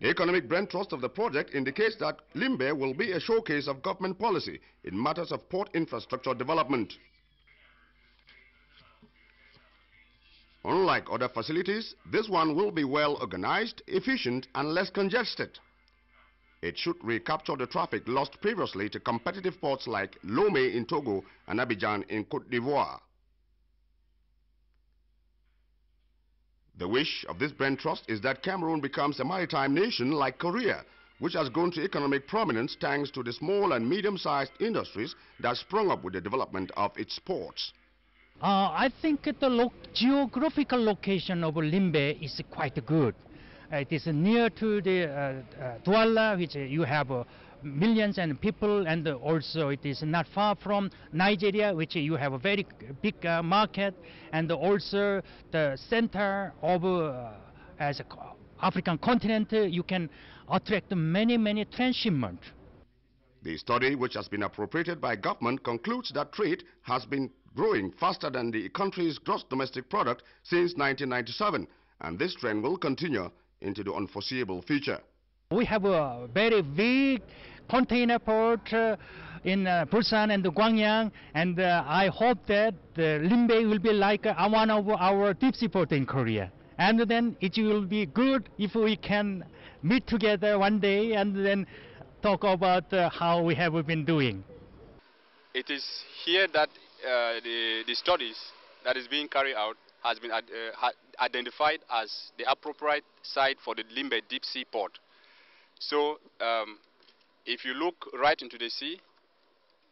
The economic brain trust of the project indicates that Limbé will be a showcase of government policy in matters of port infrastructure development. Unlike other facilities, this one will be well organized, efficient and less congested. It should recapture the traffic lost previously to competitive ports like Lomé in Togo and Abidjan in Côte d'Ivoire. The wish of this brain trust is that Cameroon becomes a maritime nation like Korea, which has grown to economic prominence thanks to the small and medium-sized industries that sprung up with the development of its ports. I think the geographical location of Limbé is quite good. It is near to the Douala, which you have millions and people, and also it is not far from Nigeria, which you have a very big market, and also the center of as a African continent, you can attract many transshipment. The study, which has been appropriated by government, concludes that trade has been growing faster than the country's gross domestic product since 1997, and this trend will continue into the unforeseeable future. We have a very big container port in Busan and Gwangyang, and I hope that Limbé will be like one of our deep sea ports in Korea. And then it will be good if we can meet together one day and then talk about how we have been doing. It is here that the studies that is being carried out has been identified as the appropriate site for the Limbé deep sea port. So if you look right into the sea,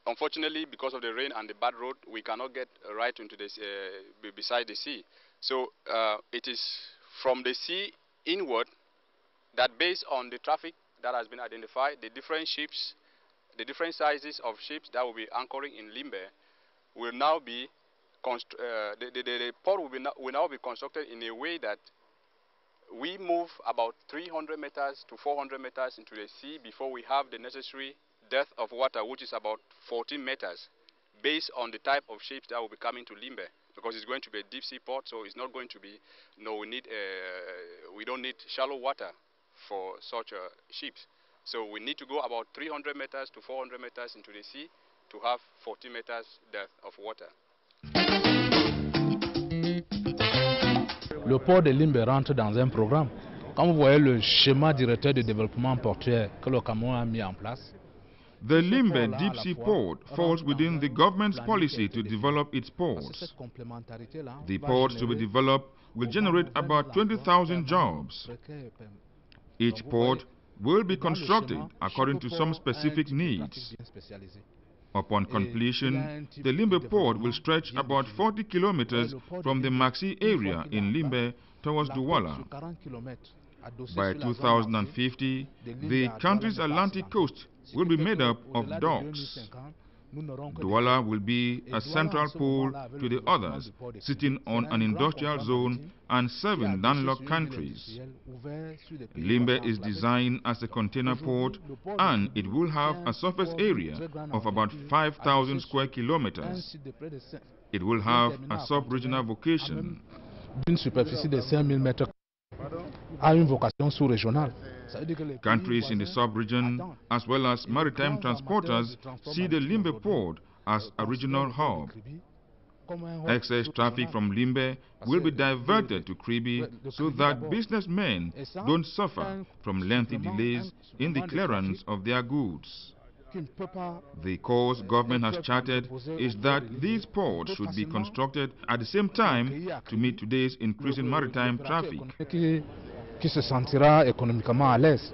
unfortunately because of the rain and the bad road, we cannot get right into the beside the sea. So it is from the sea inward that, based on the traffic that has been identified, the different ships, the different sizes of ships that will be anchoring in Limbé will now be the port will now be constructed in a way that we move about 300 meters to 400 meters into the sea before we have the necessary depth of water, which is about 14 meters, based on the type of ships that will be coming to Limbé, because it's going to be a deep sea port, so it's not going to be, we don't need shallow water for such ships. So we need to go about 300 meters to 400 meters into the sea to have 40 meters depth of water. Le port de Limbé rentre dans un programme. Quand vous voyez le schéma directeur de développement portuaire que le Cameroun a mis en place, the Limbé deep sea port falls within the government's policy to develop its ports. The ports to be developed will generate about 20,000 jobs. Each port will be constructed according to some specific needs. Upon completion, the Limbé port will stretch about 40 kilometers from the Maxi area in Limbé towards Douala. By 2050, the country's Atlantic coast will be made up of docks. Douala will be a central pole to the others, sitting on an industrial zone and serving landlocked countries. Limbé is designed as a container port, and it will have a surface area of about 5,000 square kilometers. It will have a sub-regional vocation. D'une superficie de 5,000 mètres a une vocation sous-régionale. Countries in the sub-region, as well as maritime transporters, see the Limbé port as a regional hub. Excess traffic from Limbé will be diverted to Kribi so that businessmen don't suffer from lengthy delays in the clearance of their goods. The course government has charted is that these ports should be constructed at the same time to meet today's increasing maritime traffic. Qui se sentira économiquement à l'aise.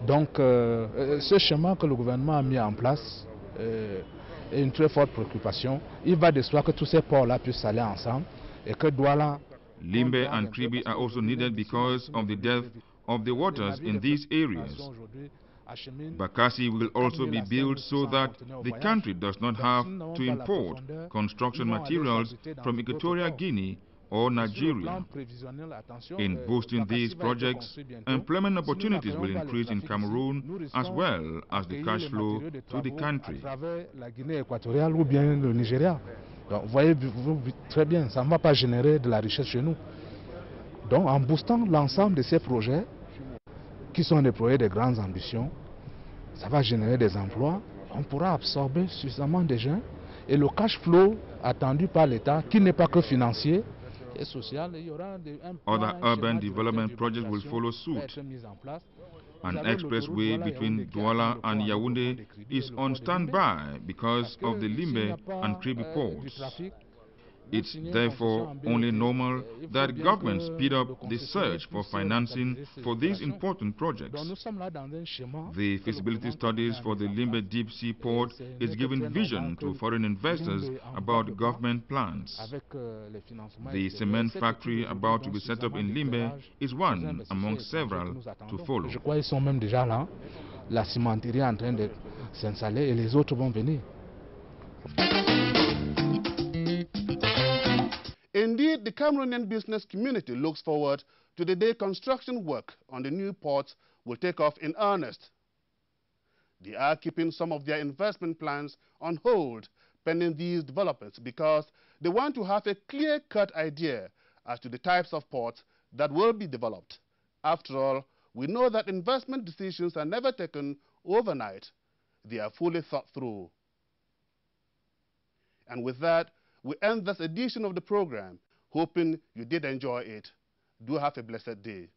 Donc ce schéma que le gouvernement a mis en place est une très forte préoccupation. Il va de soi que tous ces ports-là puissent aller ensemble et que Douala... Limbé and Kribi are also needed because of the depth of the waters in these areas. Bakassi will also be built so that the country does not have to import construction materials from Equatorial Guinea or Nigeria. In boosting these projects, employment opportunities will increase in Cameroon as well as the cash flow to the country. La Guinée équatoriale ou bien le Nigeria. Donc, vous voyez très bien, ça ne va pas générer de la richesse chez nous. Donc en boostant l'ensemble de ces projets, qui sont des projets de grandes ambitions, ça va générer des emplois, on pourra absorber suffisamment de gens et le cash flow attendu par l'État, qui n'est pas que financier et social, il y aura Other urban development projects will follow suit. An expressway between Douala and Yaoundé is on standby because of the Limbé and Kribi ports. It's therefore only normal that government speed up the search for financing for these important projects. The feasibility studies for the Limbé deep sea port is giving vision to foreign investors about government plans. The cement factory about to be set up in Limbé is one among several to follow. Je crois qu'ils sont même déjà là. La cimenterie est en train de s'installer et les autres vont venir. Indeed, the Cameroonian business community looks forward to the day construction work on the new ports will take off in earnest. They are keeping some of their investment plans on hold pending these developments because they want to have a clear-cut idea as to the types of ports that will be developed. After all, we know that investment decisions are never taken overnight. They are fully thought through. And with that, we end this edition of the program, hoping you did enjoy it. Do have a blessed day.